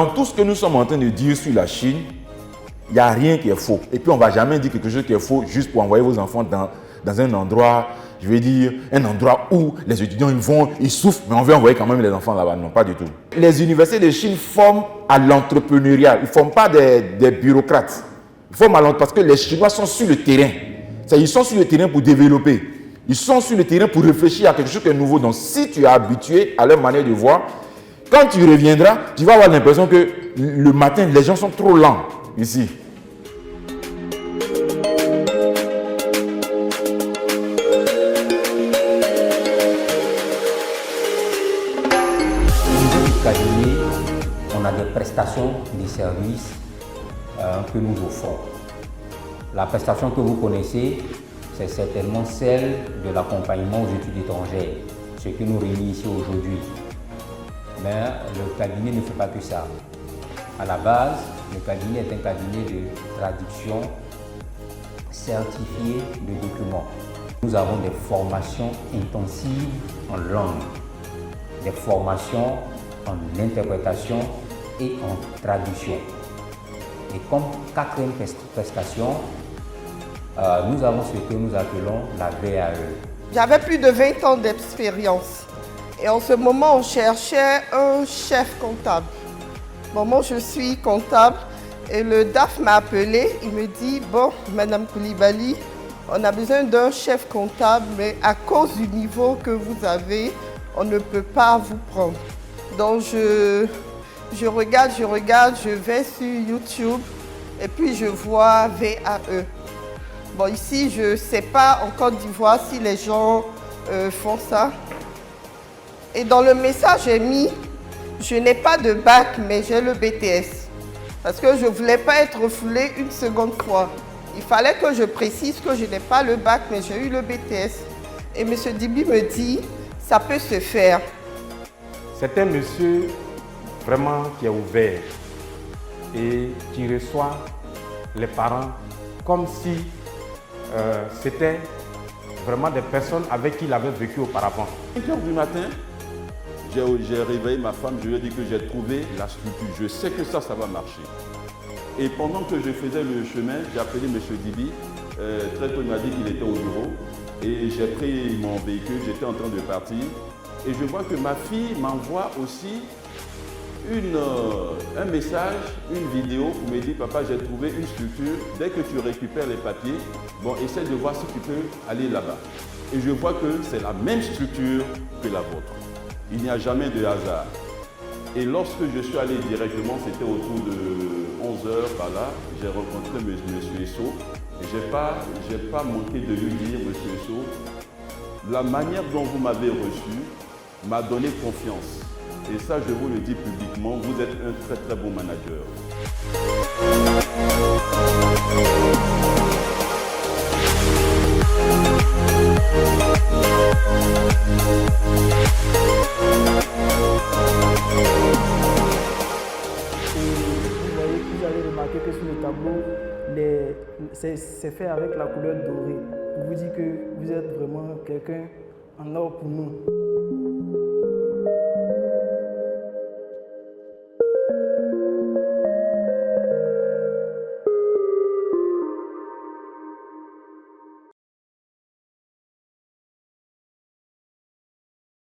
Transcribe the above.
Dans tout ce que nous sommes en train de dire sur la Chine, il n'y a rien qui est faux. Et puis on ne va jamais dire quelque chose qui est faux juste pour envoyer vos enfants dans un endroit, je vais dire, un endroit où les étudiants ils vont, ils souffrent, mais on veut envoyer quand même les enfants là-bas. Non, pas du tout. Les universités de Chine forment à l'entrepreneuriat. Ils ne forment pas des bureaucrates. Ils forment à l'entrepreneuriat parce que les Chinois sont sur le terrain. Ils sont sur le terrain pour développer. Ils sont sur le terrain pour réfléchir à quelque chose qui est nouveau. Donc si tu es habitué à leur manière de voir, quand tu reviendras, tu vas avoir l'impression que le matin, les gens sont trop lents ici. Au niveau du cabinet, on a des prestations, des services que nous offrons. La prestation que vous connaissez, c'est certainement celle de l'accompagnement aux études étrangères, ce qui nous réunit ici aujourd'hui. Mais le cabinet ne fait pas que ça. À la base, le cabinet est un cabinet de traduction certifié de documents. Nous avons des formations intensives en langue, des formations en interprétation et en traduction. Et comme quatrième prestation, nous avons ce que nous appelons la VAE. J'avais plus de 20 ans d'expérience. Et en ce moment, on cherchait un chef comptable. Bon, moi, je suis comptable et le DAF m'a appelé. Il me dit, bon, Madame Koulibaly, on a besoin d'un chef comptable, mais à cause du niveau que vous avez, on ne peut pas vous prendre. Donc, je regarde, je vais sur YouTube et puis je vois VAE. Bon, ici, je ne sais pas en Côte d'Ivoire si les gens font ça. Et dans le message, j'ai mis, je n'ai pas de bac, mais j'ai le BTS. Parce que je ne voulais pas être refoulée une seconde fois. Il fallait que je précise que je n'ai pas le bac, mais j'ai eu le BTS. Et M. Dibi me dit, ça peut se faire. C'est un monsieur vraiment qui est ouvert et qui reçoit les parents comme si c'était vraiment des personnes avec qui il avait vécu auparavant. 5 heures du matin, j'ai réveillé ma femme, je lui ai dit que j'ai trouvé la structure. Je sais que ça va marcher. Et pendant que je faisais le chemin, j'ai appelé M. Dibi. Très tôt, il m'a dit qu'il était au bureau. Et j'ai pris mon véhicule, j'étais en train de partir. Et je vois que ma fille m'envoie aussi un message, une vidéo pour me dire, papa, j'ai trouvé une structure. Dès que tu récupères les papiers, bon, essaie de voir si tu peux aller là-bas. Et je vois que c'est la même structure que la vôtre. Il n'y a jamais de hasard. Et lorsque je suis allé directement, c'était autour de 11 h par là, j'ai rencontré M. Esso. Et je n'ai pas manqué de lui dire, M. Esso, la manière dont vous m'avez reçu m'a donné confiance. Et ça, je vous le dis publiquement, vous êtes un très très bon manager. Vous avez remarqué que sur le tableau, c'est fait avec la couleur dorée. Pour vous dire que vous êtes vraiment quelqu'un en or pour nous.